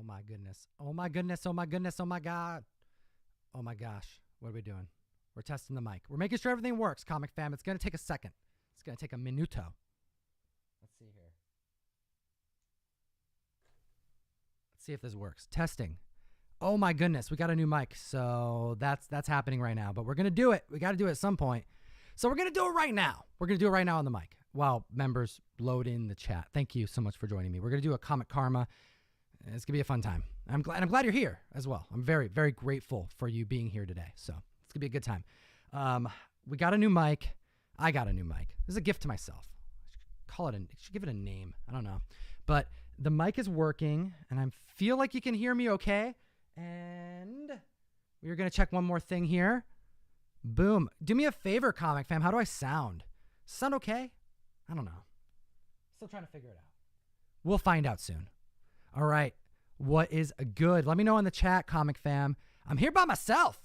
Oh my goodness. Oh my goodness. Oh my goodness. Oh my God. Oh my gosh. What are we doing? We're testing the mic. We're making sure everything works, comic fam. It's going to take a second. It's going to take a minuto. Let's see here. Let's see if this works. Testing. Oh my goodness. We got a new mic. So that's happening right now. But we're going to do it. We got to do it at some point. So we're going to do it right now. We're going to do it right now on the mic while members load in the chat. Thank you so much for joining me. We're going to do a Comic Karma. It's going to be a fun time. I'm glad you're here as well. I'm very, very grateful for you being here today. So it's going to be a good time. We got a new mic. I got a new mic. This is a gift to myself. I should give it a name. I don't know. But the mic is working, and I feel like you can hear me okay. And we're going to check one more thing here. Boom. Do me a favor, comic fam. How do I sound? Sound okay? I don't know. Still trying to figure it out. We'll find out soon. All right. What is good? Let me know in the chat, comic fam. I'm here by myself.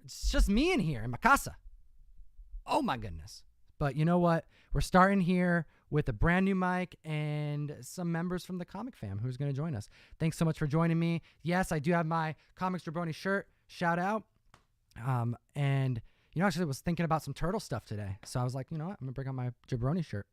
It's just me in here in my casa. Oh my goodness. But you know what? We're starting here with a brand new mic and some members from the comic fam who's going to join us. Thanks so much for joining me. Yes, I do have my Comics Jabroni shirt. Shout out. And you know, actually I was thinking about some turtle stuff today. So I was like, you know what? I'm going to bring out my Jabroni shirt.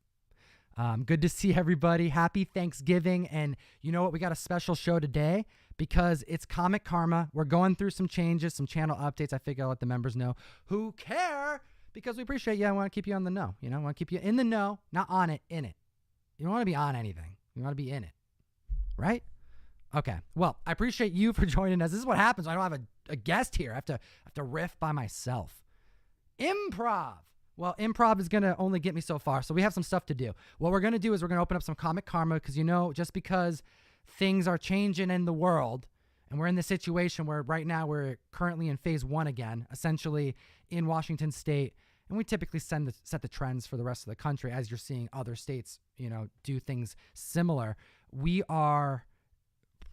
Good to see everybody. Happy Thanksgiving. And you know what? We got a special show today because it's Comic Karma. We're going through some changes, some channel updates. I figure I'll let the members know who care because we appreciate you. I want to keep you on the know. You know, I want to keep you in the know, not on it, in it. You don't want to be on anything. You want to be in it. Right? Okay. Well, I appreciate you for joining us. This is what happens when I don't have a guest here. I have to riff by myself. Improv. Well, improv is going to only get me so far, so we have some stuff to do. What we're going to do is we're going to open up some Comic Karma because, you know, just because things are changing in the world and we're in this situation where right now we're currently in phase 1 again, essentially in Washington State, and we typically set the trends for the rest of the country as you're seeing other states, you know, do things similar. We are,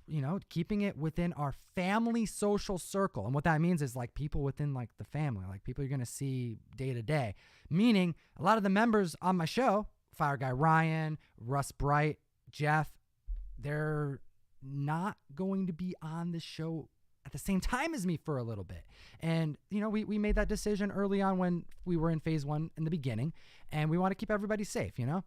you know, keeping it within our family social circle. And what that means is like people within like the family, like people you're going to see day to day, meaning a lot of the members on my show, Fire Guy Ryan, Russ Bright, Jeff, they're not going to be on the show at the same time as me for a little bit. And, you know, we made that decision early on when we were in phase 1 in the beginning, and we want to keep everybody safe, you know?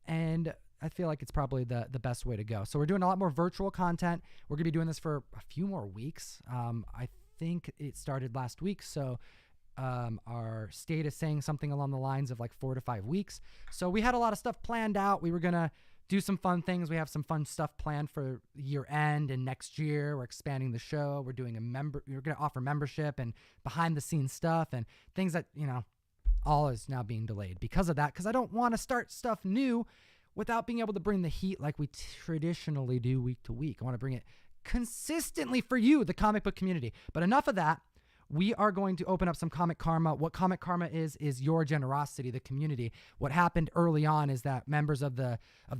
And I feel like it's probably the best way to go. So we're doing a lot more virtual content. We're going to be doing this for a few more weeks. I think it started last week. So our state is saying something along the lines of like 4 to 5 weeks. So we had a lot of stuff planned out. We were going to do some fun things. We have some fun stuff planned for year end and next year. We're expanding the show. We're doing we're going to offer membership and behind the scenes stuff and things that, you know, all is now being delayed because of that. Because I don't want to start stuff new without being able to bring the heat like we traditionally do week to week. I want to bring it consistently for you, the comic book community. But enough of that. We are going to open up some Comic Karma. What Comic Karma is your generosity, the community. What happened early on is that members of the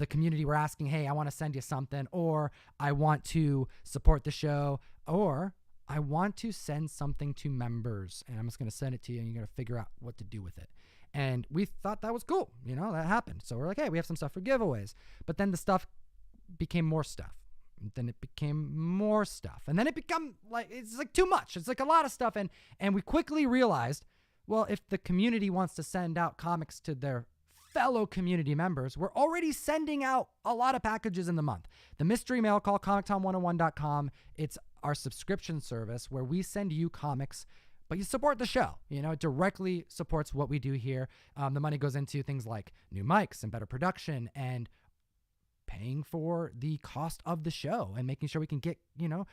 community were asking, hey, I want to send you something, or I want to support the show, or I want to send something to members, and I'm just going to send it to you, and you're going to figure out what to do with it. And we thought that was cool. You know, that happened. So we're like, hey, we have some stuff for giveaways. But then the stuff became more stuff. Then it became more stuff. And then it become like, it's like too much. It's like a lot of stuff. And we quickly realized, well, if the community wants to send out comics to their fellow community members, we're already sending out a lot of packages in the month. The mystery mail call, ComicTom101.com. It's our subscription service where we send you comics, but you support the show. You know, it directly supports what we do here. The money goes into things like new mics and better production and paying for the cost of the show and making sure we can get, you know,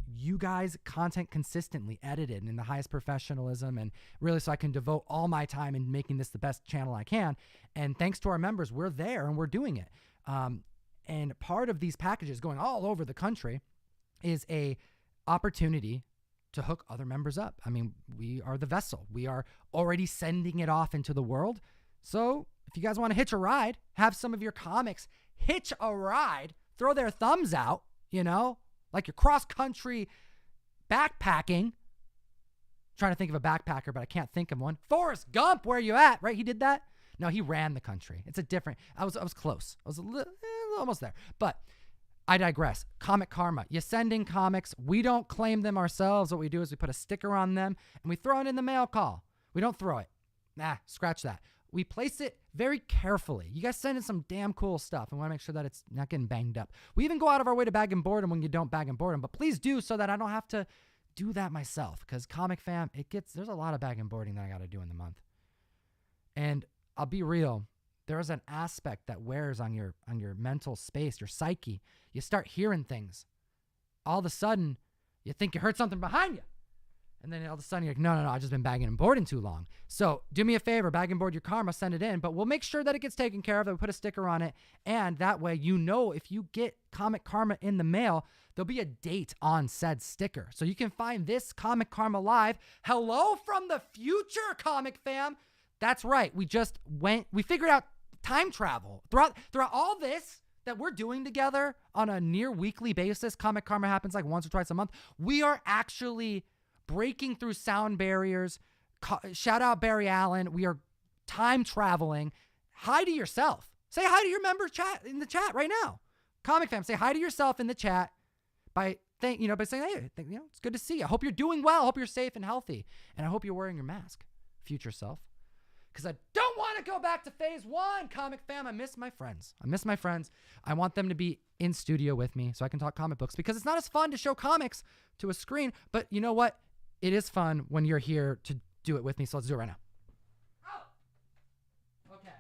you guys content consistently edited and in the highest professionalism, and really so I can devote all my time in making this the best channel I can. And thanks to our members, we're there and we're doing it. And part of these packages going all over the country is a opportunity to hook other members up. I mean, we are the vessel. We are already sending it off into the world. So if you guys want to hitch a ride, have some of your comics hitch a ride, throw their thumbs out, you know, like you're cross-country backpacking. Trying to think of a backpacker, but I can't think of one. Forrest Gump, where you at? Right? He did that? No, he ran the country. It's a different, I was close. I was almost there. But I digress. Comic Karma. You send in comics. We don't claim them ourselves. What we do is we put a sticker on them and we throw it in the mail call. We don't throw it. Nah, scratch that. We place it very carefully. You guys send in some damn cool stuff and want to make sure that it's not getting banged up. We even go out of our way to bag and board them when you don't bag and board them, but please do so that I don't have to do that myself, because Comic Fam, there's a lot of bag and boarding that I got to do in the month. And I'll be real, there is an aspect that wears on your mental space, your psyche. You start hearing things. All of a sudden, you think you heard something behind you. And then all of a sudden, you're like, no, I've just been bagging and boarding too long. So do me a favor, bag and board your karma, send it in, but we'll make sure that it gets taken care of, that we put a sticker on it, and that way you know if you get Comic Karma in the mail, there'll be a date on said sticker. So you can find this Comic Karma live. Hello from the future, Comic Fam. That's right. We figured out time travel. Throughout all this that we're doing together on a near weekly basis, Comic Karma happens like once or twice a month. We are actually breaking through sound barriers. Shout out Barry Allen. We are time traveling. Hi to yourself. Say hi to your members in the chat right now. Comic Fam, say hi to yourself in the chat by saying, hey, it's good to see you. I hope you're doing well. I hope you're safe and healthy. And I hope you're wearing your mask, future self. Because I don't want to go back to phase 1, Comic Fam. I miss my friends. I want them to be in studio with me so I can talk comic books, because it's not as fun to show comics to a screen. But you know what? It is fun when you're here to do it with me. So let's do it right now. Oh, okay.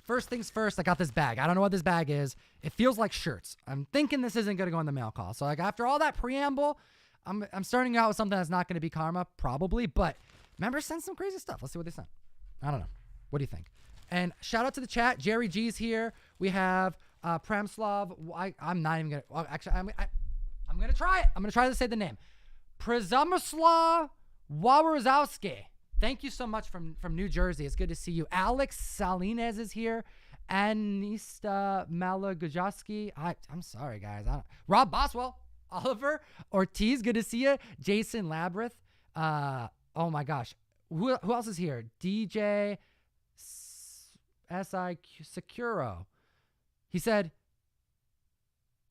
First things first, I got this bag. I don't know what this bag is. It feels like shirts. I'm thinking this isn't going to go in the mail call. So like after all that preamble, I'm starting out with something that's not going to be karma, probably. But members send some crazy stuff. Let's see what they sent. I don't know. What do you think? And shout out to the chat. Jerry G's here. We have Pramslav. I'm not even going to. Well, actually, I'm going to try it. I'm going to try to say the name. Prezumislav Wawrozowski. Thank you so much from New Jersey. It's good to see you. Alex Salines is here. Anista Malagajowski. I'm sorry, guys. Rob Boswell. Oliver Ortiz. Good to see you. Jason Labyrinth. Oh, my gosh. Who else is here? DJ S.I. Securo. He said,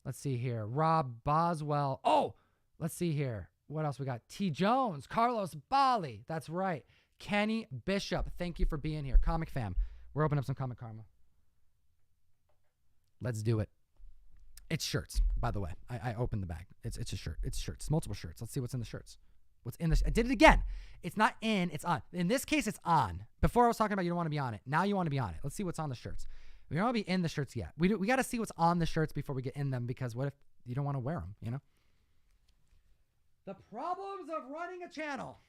let's see here. Rob Boswell. Oh, let's see here. What else we got? T. Jones. Carlos Bali. That's right. Kenny Bishop. Thank you for being here. Comic Fam. We're opening up some Comic Karma. Let's do it. It's shirts, by the way. I opened the bag. It's a shirt. It's shirts. Multiple shirts. Let's see what's in the shirts. What's in this? I did it again. It's not in, it's on. In this case, it's on. Before I was talking about you don't want to be on it. Now you want to be on it. Let's see what's on the shirts. We don't want to be in the shirts yet. We got to see what's on the shirts before we get in them, because what if you don't want to wear them, you know? The problems of running a channel.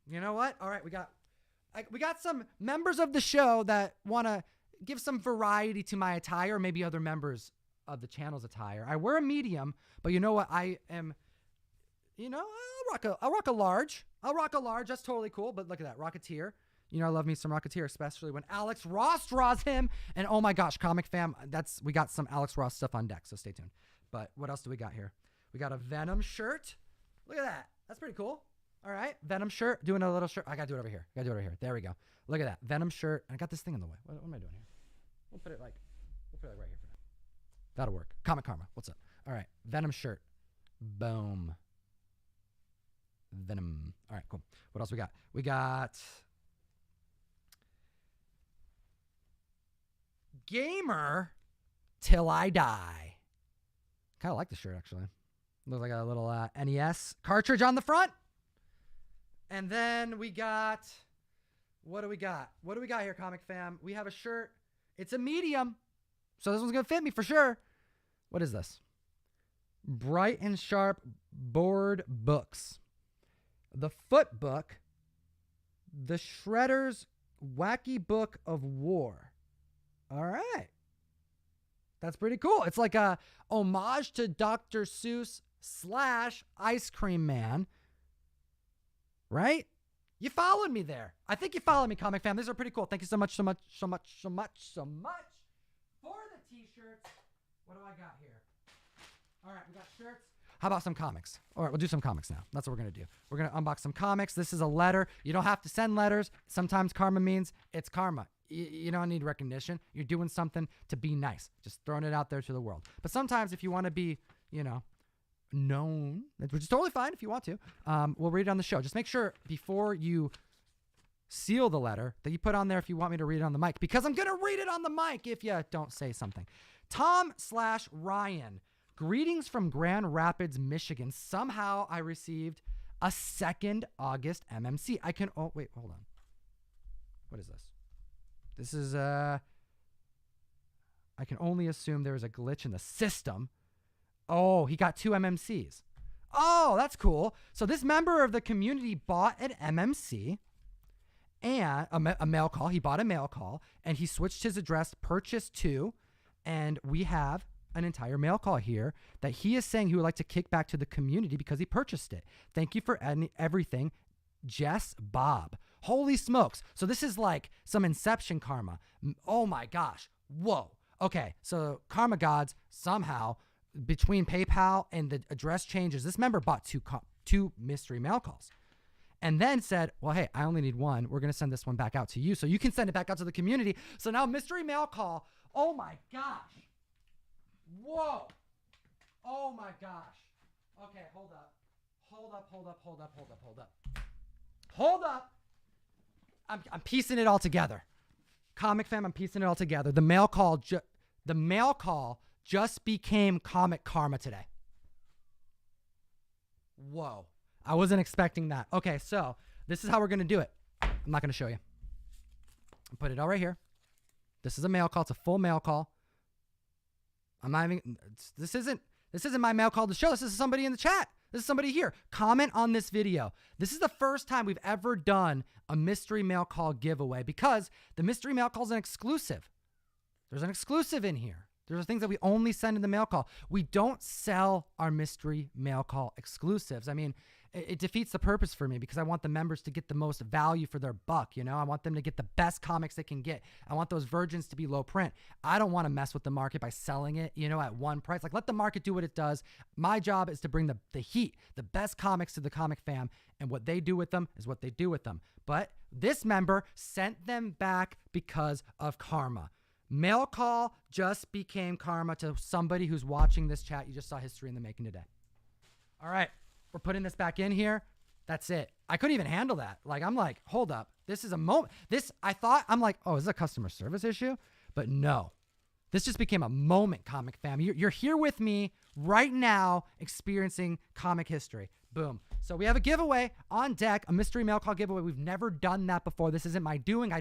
You know what? All right, we got some members of the show that want to give some variety to my attire, maybe other members of the channel's attire. I wear a medium, but you know what? I am, I'll rock a large. That's totally cool. But look at that, Rocketeer. I love me some Rocketeer, especially when Alex Ross draws him. And oh my gosh, Comic Fam, we got some Alex Ross stuff on deck, so stay tuned. But what else do we got here? We got a Venom shirt. Look at that. That's pretty cool. All right, Venom shirt. Doing a little shirt. I got to do it over here. There we go. Look at that. Venom shirt. I got this thing in the way. What am I doing here? We'll put it right here for now. That'll work. Comic Karma. What's up? All right, Venom shirt. Boom. Venom. All right, cool. What else we got? We got Gamer Till I Die. Kind of like the shirt, actually. Looks like a little NES cartridge on the front. And then we got, what do we got here, Comic Fam? We have a shirt. It's a medium, so this one's going to fit me for sure. What is this? Bright and Sharp Board Books. The Foot Book. The Shredder's Wacky Book of War. All right. That's pretty cool. It's like a homage to Dr. Seuss / Ice Cream Man. Right? You followed me there. I think you followed me, Comic Fam. These are pretty cool. Thank you so much for the t-shirts. What do I got here? All right, we got shirts. How about some comics? All right, we'll do some comics now. That's what we're going to do. We're going to unbox some comics. This is a letter. You don't have to send letters. Sometimes karma means it's karma. You don't need recognition. You're doing something to be nice, just throwing it out there to the world. But sometimes if you want to be, known, which is totally fine if you want to, we'll read it on the show. Just make sure before you seal the letter that you put on there if you want me to read it on the mic, because I'm going to read it on the mic if you don't say something. Tom/Ryan, greetings from Grand Rapids, Michigan. Somehow I received a 2nd August MMC. Wait, hold on. What is this? This is, I can only assume there is a glitch in the system. Oh, he got 2 MMCs. Oh, that's cool. So this member of the community bought an MMC and a mail call. He bought a mail call and he switched his address, purchased 2, and we have an entire mail call here that he is saying he would like to kick back to the community because he purchased it. Thank you for everything, Jess Bob. Holy smokes. So this is like some Inception karma. Oh my gosh. Whoa. Okay. So karma gods somehow between PayPal and the address changes, this member bought 2 mystery mail calls and then said, well, hey, I only need 1. We're going to send this one back out to you so you can send it back out to the community. So now mystery mail call. Oh my gosh. Whoa. Oh my gosh. Okay. Hold up. I'm piecing it all together. Comic fam, I'm piecing it all together. The mail call just became Comic Karma today. Whoa. I wasn't expecting that. Okay, so this is how we're going to do it. I'm not going to show you. I'll put it all right here. This is a mail call. It's a full mail call. This isn't my mail call to show. This is somebody in the chat. This is somebody here. Comment on this video. This is the first time we've ever done a mystery mail call giveaway because the mystery mail call is an exclusive. There's an exclusive in here. There's things that we only send in the mail call. We don't sell our mystery mail call exclusives. I mean, it defeats the purpose for me because I want the members to get the most value for their buck. I want them to get the best comics they can get. I want those virgins to be low print. I don't want to mess with the market by selling it, at one price. Like, let the market do what it does. My job is to bring the heat, the best comics to the comic fam, and what they do with them is what they do with them. But this member sent them back because of karma. Mail call just became karma to somebody who's watching this chat. You just saw history in the making today. All right. We're putting this back in here. That's it. I couldn't even handle that. I'm like, hold up. This is a moment. I'm like, oh, is this a customer service issue? But no, this just became a moment, comic fam. You're here with me right now experiencing comic history. Boom. So we have a giveaway on deck, a mystery mail call giveaway. We've never done that before. This isn't my doing.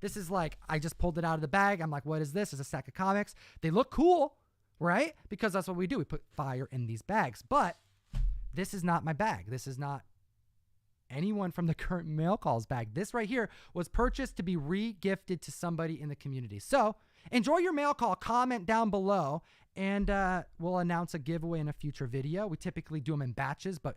This is like, I just pulled it out of the bag. I'm like, what is this? It's a stack of comics. They look cool, right? Because that's what we do. We put fire in these bags, but this is not my bag. This is not anyone from the current mail calls bag. This right here was purchased to be re-gifted to somebody in the community. So enjoy your mail call, comment down below, and we'll announce a giveaway in a future video. We typically do them in batches, but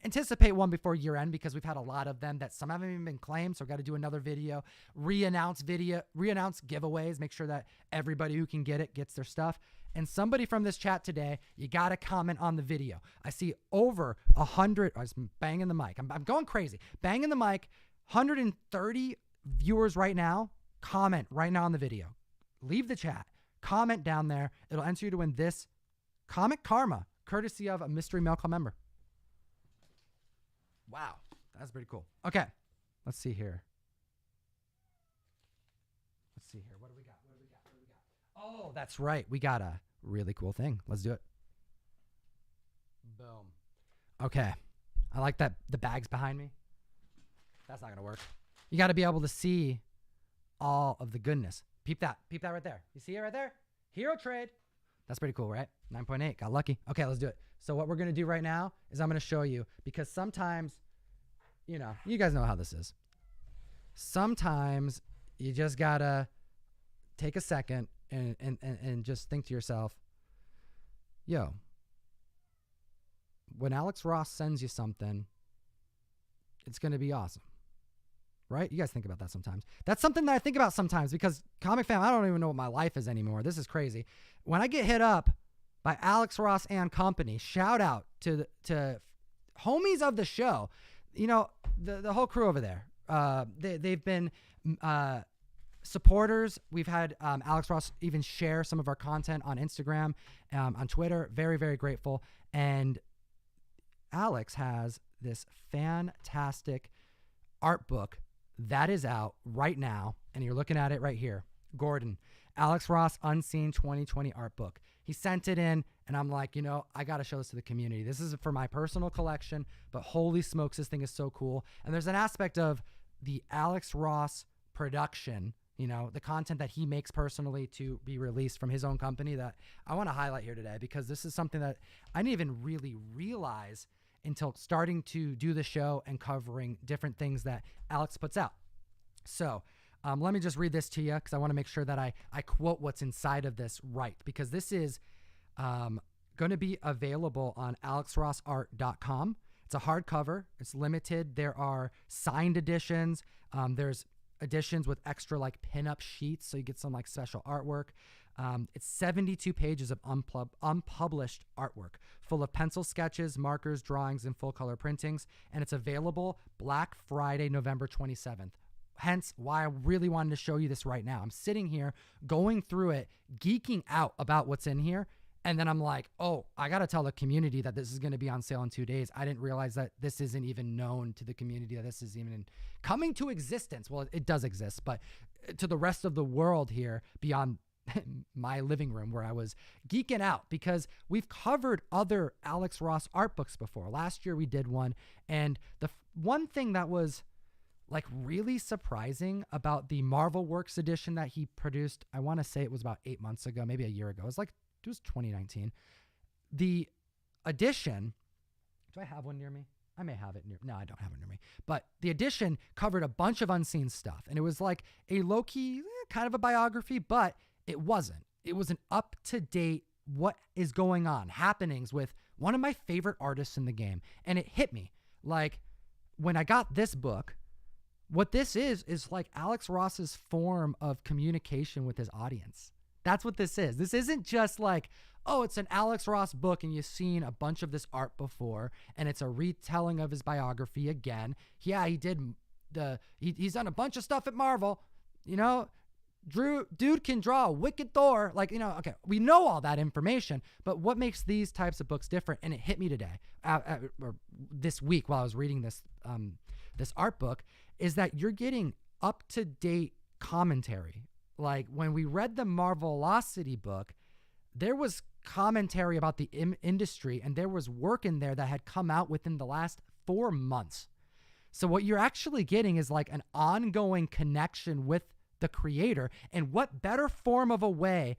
anticipate one before year end because we've had a lot of them that some haven't even been claimed. So we've got to do another video, re-announce giveaways, make sure that everybody who can get it gets their stuff. And somebody from this chat today, you got to comment on the video. I see over 100, I was banging the mic. I'm going crazy. Banging the mic, 130 viewers right now. Comment right now on the video. Leave the chat. Comment down there. It'll enter you to win this Comic Karma, courtesy of a mystery mail call member. Wow, that's pretty cool. Okay, let's see here. What do we got? Oh, that's right. We got a really cool thing. Let's do it. Boom. Okay. I like that the bag's behind me. That's not going to work. You got to be able to see all of the goodness. Peep that. Peep that right there. You see it right there? Hero trade. That's pretty cool, right? 9.8. Got lucky. Okay, let's do it. So what we're going to do right now is I'm going to show you because sometimes, you guys know how this is. Sometimes you just got to take a second and just think to yourself, yo, when Alex Ross sends you something, it's going to be awesome. Right? You guys think about that sometimes. That's something that I think about sometimes because comic fam, I don't even know what my life is anymore. This is crazy. When I get hit up by Alex Ross and company, shout out to homies of the show, the whole crew over there. They've been supporters. We've had Alex Ross even share some of our content on Instagram, on Twitter. Very, very grateful. And Alex has this fantastic art book that is out right now, and you're looking at it right here. Gordon, Alex Ross Unseen 2020 art book. He sent it in, and I'm like, I got to show this to the community. This is for my personal collection, but holy smokes, this thing is so cool. And there's an aspect of the Alex Ross production, the content that he makes personally to be released from his own company that I want to highlight here today, because this is something that I didn't even really realize until starting to do the show and covering different things that Alex puts out. So let me just read this to you, because I want to make sure that I quote what's inside of this right, because this is going to be available on alexrossart.com. It's a hardcover. It's limited. There are signed editions. There's editions with extra like pinup sheets, so you get some like special artwork. It's 72 pages of unpublished artwork, full of pencil sketches, markers, drawings, and full color printings. And it's available Black Friday, November 27th. Hence why I really wanted to show you this right now. I'm sitting here going through it, geeking out about what's in here. And then I'm like, oh, I got to tell the community that this is going to be on sale in 2 days. I didn't realize that this isn't even known to the community, that this is even coming to existence. Well, it does exist, but to the rest of the world here beyond my living room, where I was geeking out, because we've covered other Alex Ross art books before. Last year we did one. And the one thing that was like really surprising about the Marvel Works edition that he produced, I want to say it was about 8 months ago, maybe a year ago. It was 2019. The edition, do I have one near me? I may have it near. No, I don't have it near me. But the edition covered a bunch of unseen stuff. And it was like a low-key, kind of a biography, but it wasn't. It was an up-to-date, what is going on, happenings with one of my favorite artists in the game. And it hit me. Like, when I got this book, what this is like Alex Ross's form of communication with his audience. That's what this is. This isn't just like, oh, it's an Alex Ross book and you've seen a bunch of this art before and it's a retelling of his biography again. Yeah, he's done a bunch of stuff at Marvel. Dude can draw a wicked Thor. Okay, we know all that information, but what makes these types of books different? And it hit me today, or this week while I was reading this art book, is that you're getting up-to-date commentary. Like when we read the Marvelocity book, there was commentary about the industry, and there was work in there that had come out within the last 4 months. So what you're actually getting is like an ongoing connection with the creator. And what better form of a way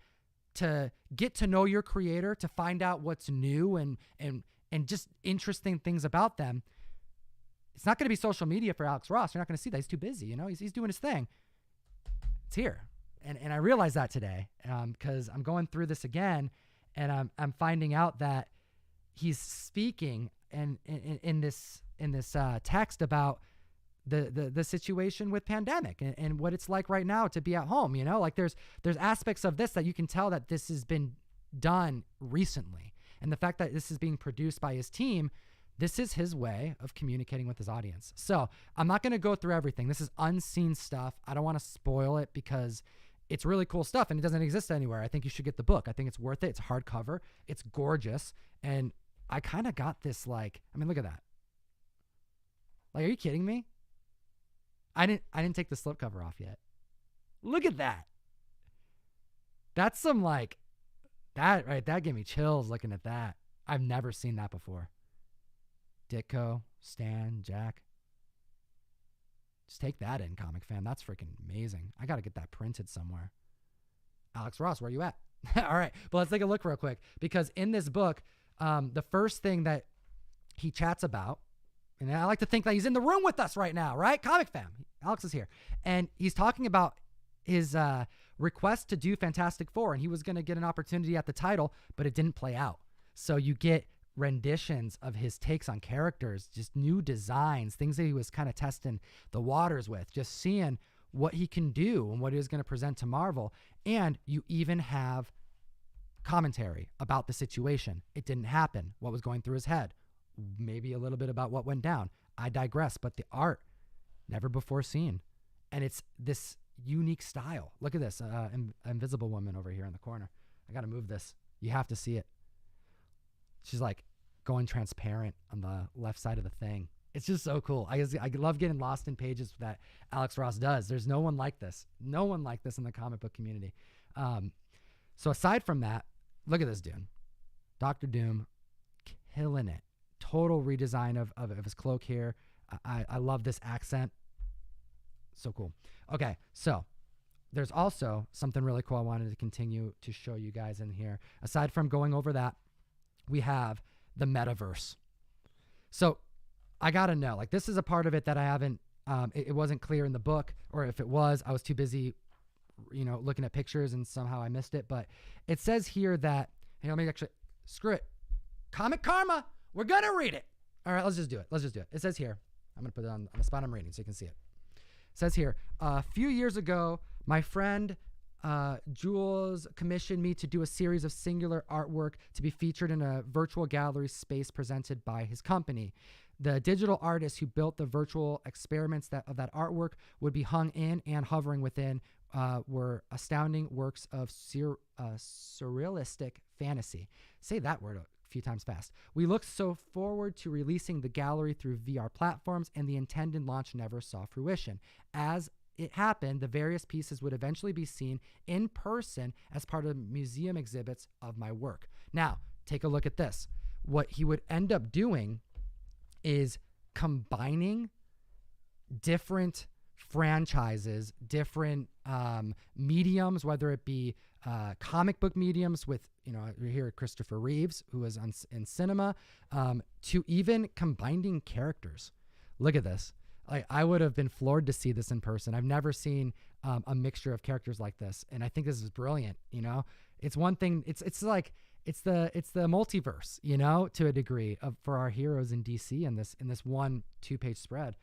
to get to know your creator, to find out what's new and just interesting things about them. It's not going to be social media for Alex Ross. You're not going to see that. He's too busy. He's doing his thing. It's here. And I realized that today because I'm going through this again, and I'm finding out that he's speaking in this text about the situation with pandemic and what it's like right now to be at home. Like there's aspects of this that you can tell that this has been done recently, and the fact that this is being produced by his team. This is his way of communicating with his audience. So I'm not going to go through everything. This is unseen stuff. I don't want to spoil it because it's really cool stuff and it doesn't exist anywhere. I think you should get the book. I think it's worth it. It's hardcover. It's gorgeous. And I kind of got this look at that. Like, are you kidding me? I didn't take the slipcover off yet. Look at that. That's some that right. That gave me chills looking at that. I've never seen that before. Ditko, Stan, Jack. Just take that in, comic fan. That's freaking amazing. I got to get that printed somewhere. Alex Ross, where you at? All right, but let's take a look real quick, because in this book, the first thing that he chats about, and I like to think that he's in the room with us right now, right? Comic fam. Alex is here. And he's talking about his request to do Fantastic Four, and he was going to get an opportunity at the title, but it didn't play out. So you get renditions of his takes on characters, just new designs, things that he was kind of testing the waters with, just seeing what he can do and what he was going to present to Marvel. And you even have commentary about the situation. It didn't happen. What was going through his head? Maybe a little bit about what went down. I digress, but the art, never before seen. And it's this, unique style. Look at this, Invisible Woman over here in the corner. I got to move this. You have to see it. She's like going transparent on the left side of the thing. It's just so cool. I love getting lost in pages that Alex Ross does. There's no one like this. No one like this in the comic book community. So aside from that, look at this dude. Dr. Doom, killing it. Total redesign of his cloak here. I love this accent. So cool. Okay, so there's also something really cool I wanted to continue to show you guys in here. Aside from going over that, we have the metaverse. So I got to know, like, this is a part of it that I haven't, it wasn't clear in the book, or if it was, I was too busy, looking at pictures and somehow I missed it. But it says here that, let me actually, screw it. Comic Karma, we're going to read it. All right, let's just do it. It says here, I'm going to put it on the spot I'm reading so you can see it. It says here, a few years ago, my friend Jules commissioned me to do a series of singular artwork to be featured in a virtual gallery space presented by his company. The digital artists who built the virtual experiments of that artwork would be hung in and hovering within were astounding works of surrealistic fantasy. Say that word a few times fast. We looked so forward to releasing the gallery through VR platforms, and the intended launch never saw fruition. As it happened, the various pieces would eventually be seen in person as part of museum exhibits of my work. Now, take a look at this. What he would end up doing is combining different franchises, different mediums, whether it be comic book mediums with, here Christopher Reeves, who was in cinema, to even combining characters. Look at this. I would have been floored to see this in person. I've never seen a mixture of characters like this, and I think this is brilliant. It's one thing. It's like it's the multiverse, to a degree for our heroes in DC in this 1-2 page spread.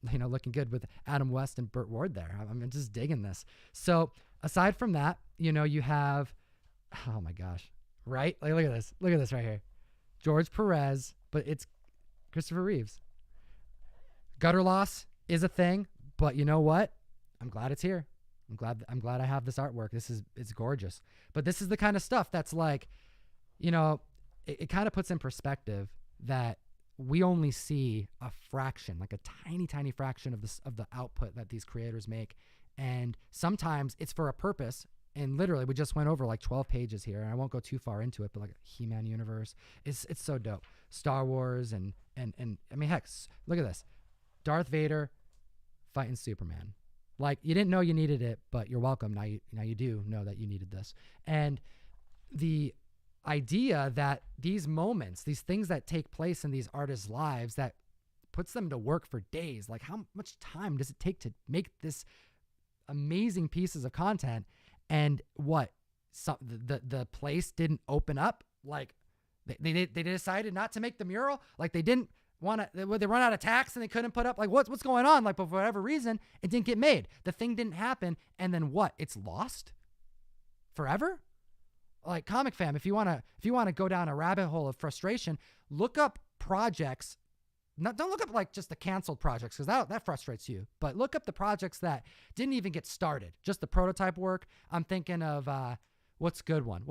Looking good with Adam West and Burt Ward there. I'm just digging this. So aside from that, you have, oh my gosh, right? Like, look at this. Look at this right here. George Perez, but it's Christopher Reeves. Gutter loss is a thing, but you know what? I'm glad it's here. I'm glad I have this artwork. It's gorgeous. But this is the kind of stuff that's like, it kind of puts in perspective that we only see a fraction, like a tiny, tiny fraction of the output that these creators make. And sometimes it's for a purpose. And literally, we just went over like 12 pages here, and I won't go too far into it, but like He-Man universe, it's so dope. Star Wars and I mean, heck, look at this. Darth Vader fighting Superman. Like, you didn't know you needed it, but you're welcome. Now you do know that you needed this. And the idea that these moments, these things that take place in these artists' lives that puts them to work for days, like how much time does it take to make this amazing pieces of content? And what? The place didn't open up? Like, they decided not to make the mural? Like, they didn't want to, they run out of tax and they couldn't put up, like, what's going on? Like, but for whatever reason, it didn't get made. The thing didn't happen. And then what? It's lost forever? Like, comic fam, if you want to go down a rabbit hole of frustration, look up projects. Don't look up like just the canceled projects, because that frustrates you. But look up the projects that didn't even get started, just the prototype work. I'm thinking of what's a good one?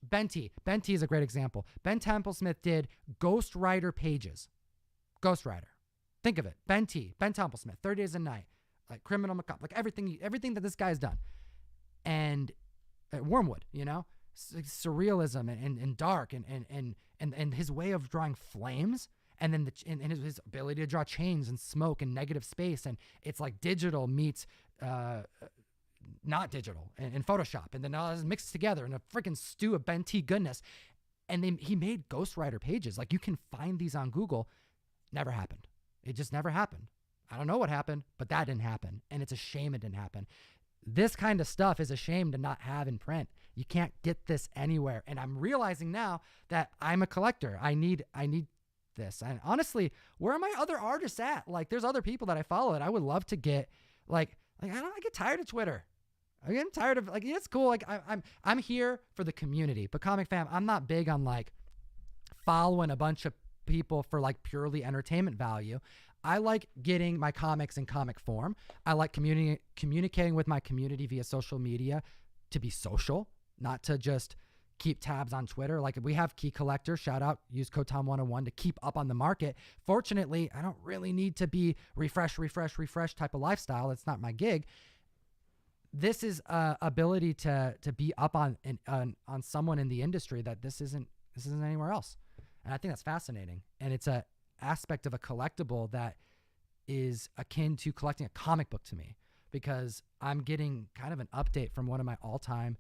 Benty. Benty is a great example. Ben Templesmith did Ghost Rider pages. Ghost Rider. Think of it. Ben Templesmith, 30 Days a Night, like Criminal Macabre, like everything that this guy's done. And Wormwood, surrealism and dark and his way of drawing flames. And then his ability to draw chains and smoke and negative space. And it's like digital meets not digital and Photoshop. And then all this mixed together in a freaking stew of Ben T goodness. And he made Ghost Rider pages. Like, you can find these on Google. Never happened. It just never happened. I don't know what happened, but that didn't happen. And it's a shame it didn't happen. This kind of stuff is a shame to not have in print. You can't get this anywhere. And I'm realizing now that I'm a collector. I need this. And honestly, where are my other artists at? Like, there's other people that I follow that I would love to get, I get tired of Twitter. I'm getting tired of, it's cool. Like, I'm here for the community, but comic fam, I'm not big on like following a bunch of people for like purely entertainment value. I like getting my comics in comic form. I like communicating with my community via social media to be social, not to just keep tabs on Twitter. Like we have Key Collector, shout out, use code Tom101 to keep up on the market. Fortunately, I don't really need to be refresh type of lifestyle. It's not my gig. This is ability to be up on someone in the industry that this isn't anywhere else. And I think that's fascinating. And it's a aspect of a collectible that is akin to collecting a comic book to me, because I'm getting kind of an update from one of my all-time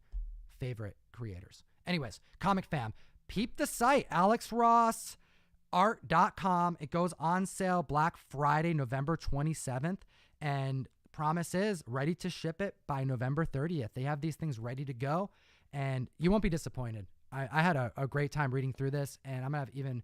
favorite creators. Anyways, Comic Fam, peep the site, alexrossart.com. It goes on sale Black Friday, November 27th. And promise is ready to ship it by November 30th. They have these things ready to go, and you won't be disappointed. I had a great time reading through this, and I'm gonna have even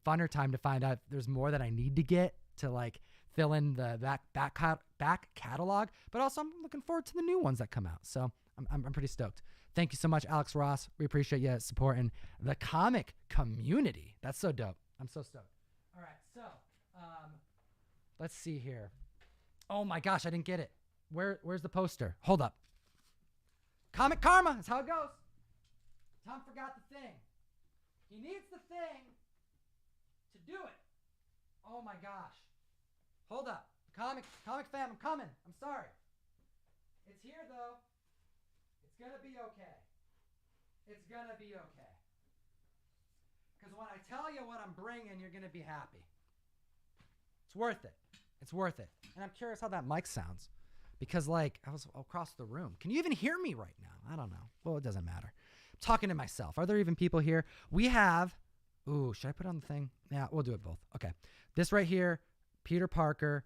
funner time to find out there's more that I need to get to like fill in the back catalog. But also, I'm looking forward to the new ones that come out. So I'm pretty stoked. Thank you so much, Alex Ross. We appreciate you supporting the comic community. That's so dope. I'm so stoked. All right, so let's see here. Oh my gosh, I didn't get it. Where's the poster? Hold up. Comic Karma. That's how it goes. Tom forgot the thing. He needs the thing to do it. Oh my gosh. Hold up. Comic Fam, I'm coming. I'm sorry. It's here though. It's gonna be okay. It's gonna be okay. Because when I tell you what I'm bringing, you're gonna be happy. It's worth it. It's worth it. And I'm curious how that mic sounds, because like I was across the room. Can you even hear me right now? I don't know. Well, it doesn't matter. I'm talking to myself. Are there even people here? We have, should I put on the thing? Yeah, we'll do it both. Okay. This right here, Peter Parker.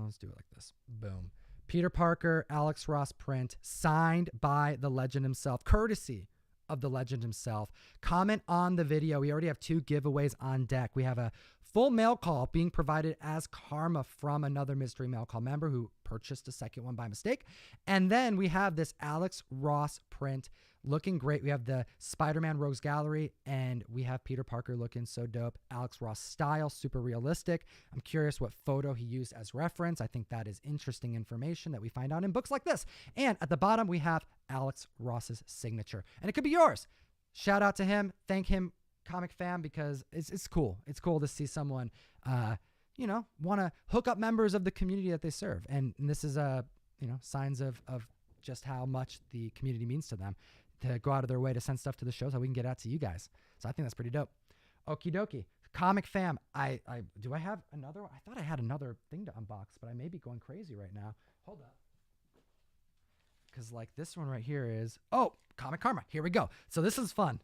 Let's do it like this. Boom. Peter Parker, Alex Ross print, signed by the legend himself, courtesy of the legend himself. Comment on the video. We already have 2 giveaways on deck. We have a full mail call being provided as karma from another mystery mail call member who purchased a second one by mistake. And then we have this Alex Ross print looking great. We have the Spider-Man Rogues Gallery, and we have Peter Parker looking so dope. Alex Ross style, super realistic. I'm curious what photo he used as reference. I think that is interesting information that we find out in books like this. And at the bottom, we have Alex Ross's signature, and it could be yours. Shout out to him. Thank him, Comic Fam, because it's cool. It's cool to see someone, want to hook up members of the community that they serve. And this is signs of just how much the community means to them, to go out of their way to send stuff to the show so we can get out to you guys. So I think that's pretty dope. Okie dokie. Comic Fam, do I have another one? I thought I had another thing to unbox, but I may be going crazy right now. Hold up. Because like this one right here is, Comic Karma. Here we go. So this is fun.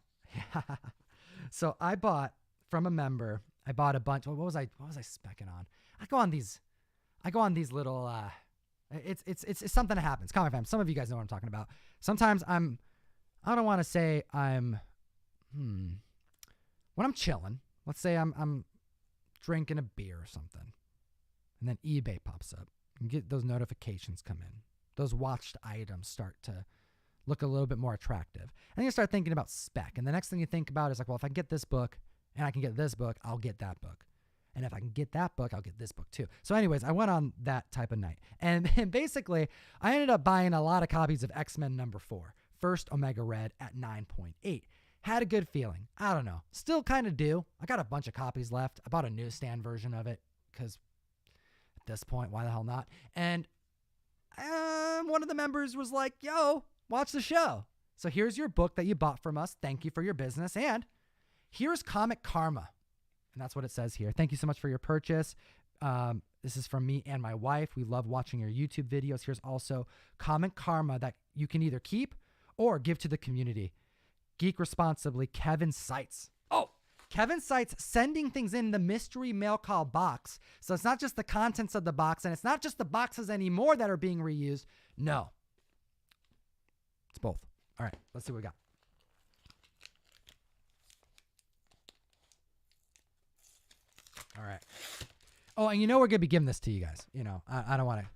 So I bought from a member, I bought a bunch. What was I specking on? I go on these little, it's something that happens. Comic Fam, some of you guys know what I'm talking about. Sometimes I don't want to say when I'm chilling, let's say I'm drinking a beer or something, and then eBay pops up. You get those notifications come in. Those watched items start to look a little bit more attractive. And you start thinking about spec. And the next thing you think about is like, well, if I can get this book and I can get this book, I'll get that book. And if I can get that book, I'll get this book too. So anyways, I went on that type of night. And basically, I ended up buying a lot of copies of X-Men #4, First Omega Red at 9.8. Had a good feeling. I don't know. Still kind of do. I got a bunch of copies left. I bought a newsstand version of it because at this point, why the hell not? And one of the members was like, yo, watch the show. So here's your book that you bought from us. Thank you for your business. And here's Comic Karma. And that's what it says here. Thank you so much for your purchase. This is from me and my wife. We love watching your YouTube videos. Here's also Comic Karma that you can either keep or give to the community. Geek responsibly, Kevin Seitz. Oh, Kevin Seitz sending things in the mystery mail call box. So it's not just the contents of the box, and it's not just the boxes anymore that are being reused. No. It's both. All right, let's see what we got. All right. Oh, and we're going to be giving this to you guys. I don't want to,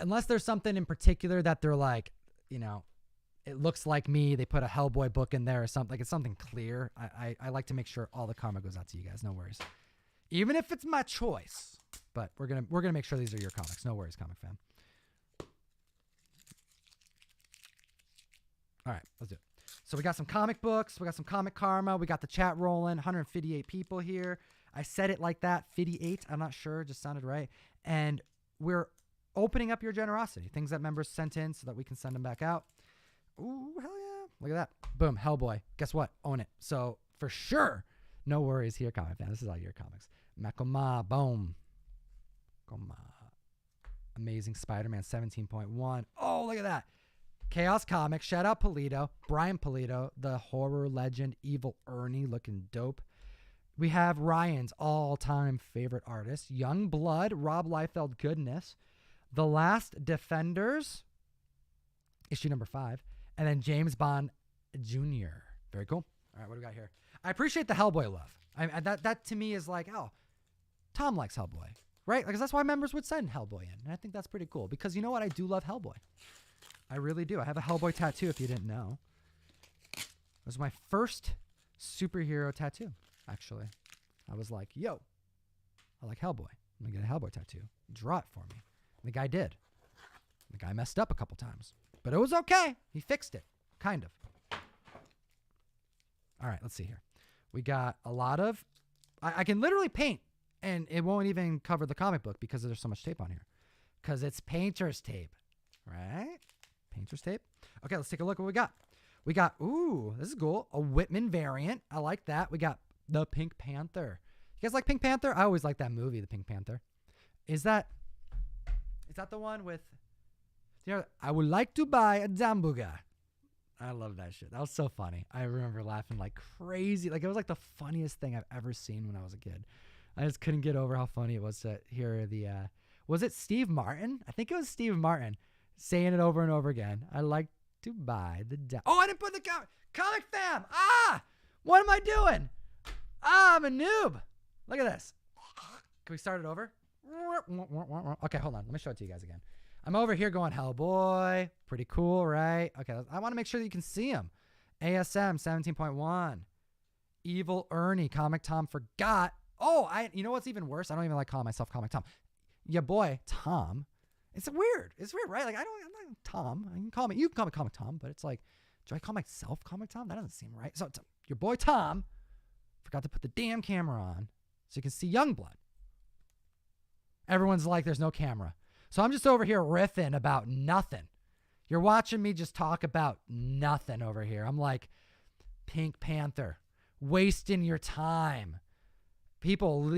unless there's something in particular that they're like, it looks like me. They put a Hellboy book in there or something. Like it's something clear. I like to make sure all the karma goes out to you guys. No worries. Even if it's my choice. But we're gonna make sure these are your comics. No worries, comic fam. All right, let's do it. So we got some comic books. We got some comic karma. We got the chat rolling. 158 people here. I said it like that. 58. I'm not sure. Just sounded right. And we're opening up your generosity. Things that members sent in so that we can send them back out. Ooh, hell yeah. Look at that. Boom. Hellboy. Guess what? Own it. So for sure, no worries here, comic fan. This is all your comics. Makoma. Boom. Makoma. Amazing Spider-Man 17.1. Oh, look at that. Chaos Comics. Shout out Polito. Brian Polito. The horror legend. Evil Ernie. Looking dope. We have Ryan's all-time favorite artist. Young Blood. Rob Liefeld goodness. The Last Defenders. Issue number 5. And then James Bond Jr. Very cool. All right, what do we got here? I appreciate the Hellboy love. That to me is like, oh, Tom likes Hellboy. Right? Because that's why members would send Hellboy in. And I think that's pretty cool. Because you know what? I do love Hellboy. I really do. I have a Hellboy tattoo, if you didn't know. It was my first superhero tattoo, actually. I was like, yo, I like Hellboy. I'm going to get a Hellboy tattoo. Draw it for me. And the guy did. The guy messed up a couple times. But it was okay. He fixed it. Kind of. All right, let's see here. We got a lot of... I can literally paint, and it won't even cover the comic book because there's so much tape on here. Because it's painter's tape. Right? Painter's tape. Okay, let's take a look at what we got. We got, ooh, this is cool. A Whitman variant. I like that. We got the Pink Panther. You guys like Pink Panther? I always like that movie, the Pink Panther. Is that the one with, you know, I would like to buy a Zambuga. I love that shit. That was so funny. I remember laughing like crazy. Like it was like the funniest thing I've ever seen when I was a kid. I just couldn't get over how funny it was to hear the, was it Steve Martin? I think it was Steve Martin saying it over and over again. I like to buy the... Oh, I didn't put the comic fam. Ah, what am I doing? Ah, I'm a noob. Look at this. Can we start it over? Okay, hold on. Let me show it to you guys again. I'm over here going, Hellboy. Pretty cool, right? Okay, I want to make sure that you can see him. ASM 17.1. Evil Ernie. Comic Tom forgot. Oh, you know what's even worse? I don't even like calling myself Comic Tom. Yeah, boy, Tom. It's weird. It's weird, right? Like I'm not Tom. You can call me Comic Tom, but it's like, do I call myself Comic Tom? That doesn't seem right. So your boy Tom forgot to put the damn camera on so you can see Youngblood. Everyone's like, there's no camera. So I'm just over here riffing about nothing. You're watching me just talk about nothing over here. I'm like, Pink Panther, wasting your time. People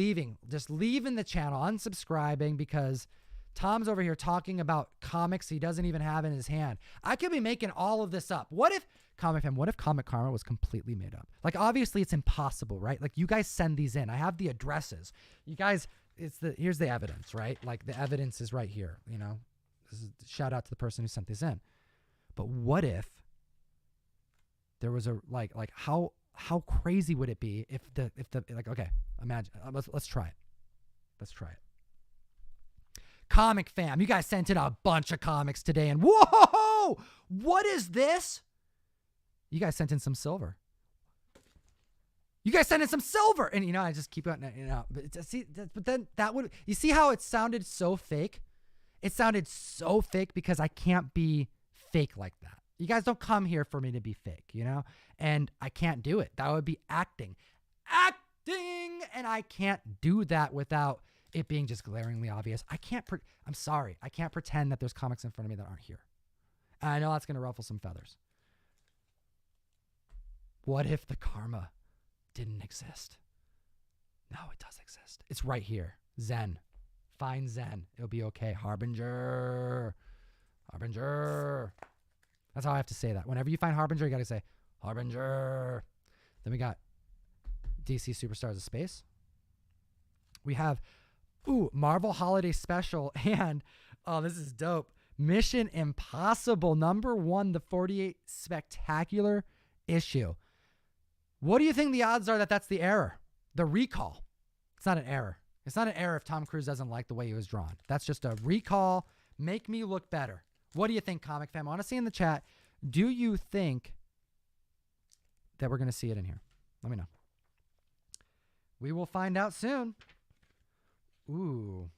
just leaving the channel, unsubscribing because Tom's over here talking about comics he doesn't even have in his hand. I could be making all of this up. What if Comic Karma was completely made up? Like, obviously it's impossible, right? Like, you guys send these in. I have the addresses. You guys, here's the evidence, right? Like, the evidence is right here, you know? This is shout out to the person who sent this in. But what if there was a, like how crazy would it be if the okay, imagine, let's try it. Let's try it. Comic fam, you guys sent in a bunch of comics today, and whoa, what is this? You guys sent in some silver. You guys sent in some silver, and you know I just keep on, you know. But then that would, you see how it sounded so fake? It sounded so fake because I can't be fake like that. You guys don't come here for me to be fake, you know, and I can't do it. That would be acting, and I can't do that without it being just glaringly obvious. I'm sorry. I can't pretend that there's comics in front of me that aren't here. And I know that's going to ruffle some feathers. What if the karma didn't exist? No, it does exist. It's right here. Zen. Find Zen. It'll be okay. Harbinger. Harbinger. That's how I have to say that. Whenever you find Harbinger, you got to say Harbinger. Then we got DC Superstars of Space. We have Marvel Holiday Special, and oh, this is dope. Mission Impossible #1, the 48 spectacular issue. What do you think the odds are that that's the error? The recall. It's not an error. It's not an error if Tom Cruise doesn't like the way he was drawn. That's just a recall. Make me look better. What do you think, comic fam? I want to see in the chat. Do you think that we're going to see it in here? Let me know. We will find out soon. Ooh.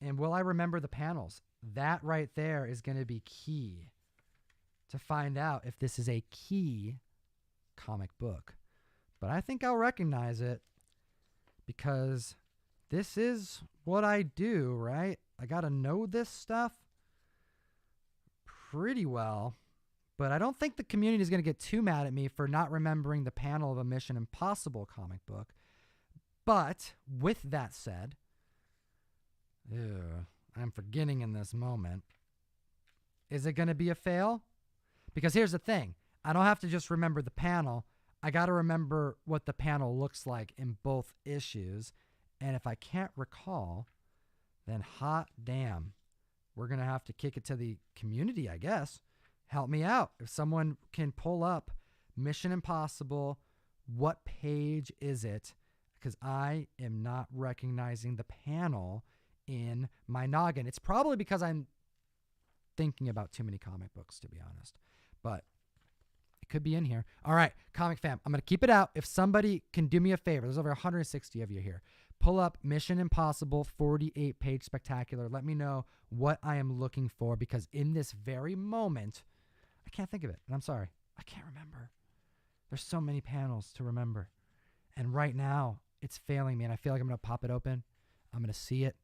And will I remember the panels? That right there is going to be key to find out if this is a key comic book. But I think I'll recognize it because this is what I do, right? I got to know this stuff pretty well. But I don't think the community is going to get too mad at me for not remembering the panel of a Mission Impossible comic book. But with that said, I'm forgetting in this moment. Is it going to be a fail? Because here's the thing. I don't have to just remember the panel. I got to remember what the panel looks like in both issues. And if I can't recall, then hot damn, we're going to have to kick it to the community, I guess. Help me out. If someone can pull up Mission Impossible, what page is it? Because I am not recognizing the panel in my noggin. It's probably because I'm thinking about too many comic books, to be honest. But it could be in here. All right, comic fam, I'm going to keep it out. If somebody can do me a favor, there's over 160 of you here. Pull up Mission Impossible 48-page spectacular. Let me know what I am looking for, because in this very moment, I can't think of it. And I'm sorry. I can't remember. There's so many panels to remember. And right now, it's failing me. And I feel like I'm going to pop it open. I'm going to see it.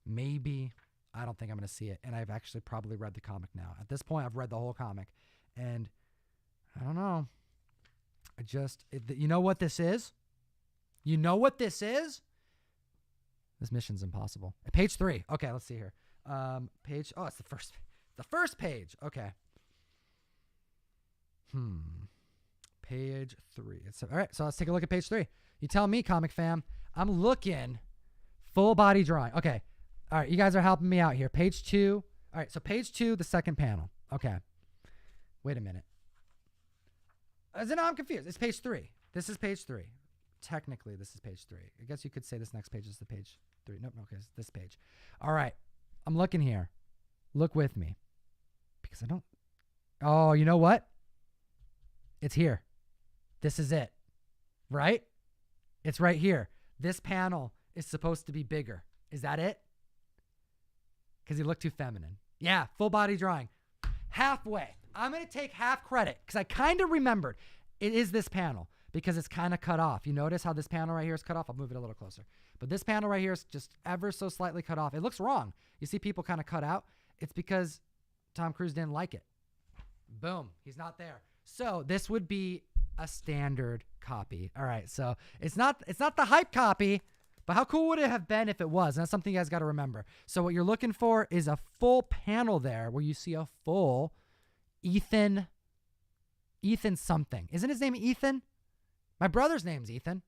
Maybe. I don't think I'm going to see it. And I've actually probably read the comic now. At this point, I've read the whole comic. And I don't know. You know what this is? You know what this is? This Mission's Impossible. Page 3. Okay, let's see here. It's the first page. Okay. Page 3. All right, so let's take a look at page 3. You tell me, comic fam. I'm looking full body drawing. Okay. All right, you guys are helping me out here. Page 2. All right, so page 2, the second panel. Okay. Wait a minute. No, I'm confused. It's page 3. This is page 3. Technically, this is page 3. I guess you could say this next page is the page 3. Nope, okay, it's this page. All right, I'm looking here. Look with me. Because I don't... Oh, you know what? It's here. This is it. Right? It's right here. This panel is supposed to be bigger. Is that it? Because he looked too feminine. Yeah, full body drawing. Halfway. I'm going to take half credit because I kind of remembered. It is this panel because it's kind of cut off. You notice how this panel right here is cut off? I'll move it a little closer. But this panel right here is just ever so slightly cut off. It looks wrong. You see people kind of cut out. It's because Tom Cruise didn't like it. Boom. He's not there. So this would be a standard copy. All right. So it's not the hype copy, but how cool would it have been if it was? And that's something you guys got to remember. So what you're looking for is a full panel there where you see a full Ethan something. Isn't his name Ethan? My brother's name's Ethan.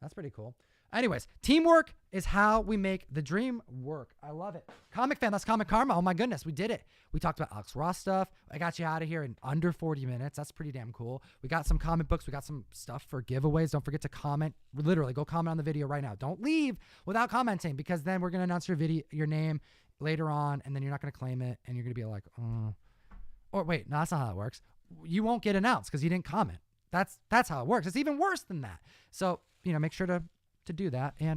That's pretty cool. Anyways, teamwork is how we make the dream work. I love it. Comic fan, that's Comic Karma. Oh my goodness, we did it. We talked about Alex Ross stuff. I got you out of here in under 40 minutes. That's pretty damn cool. We got some comic books. We got some stuff for giveaways. Don't forget to comment. Literally, go comment on the video right now. Don't leave without commenting, because then we're going to announce your name later on, and then you're not going to claim it, and you're going to be like, oh. Or wait, no, that's not how it works. You won't get announced because you didn't comment. That's how it works. It's even worse than that. So, make sure to do that. And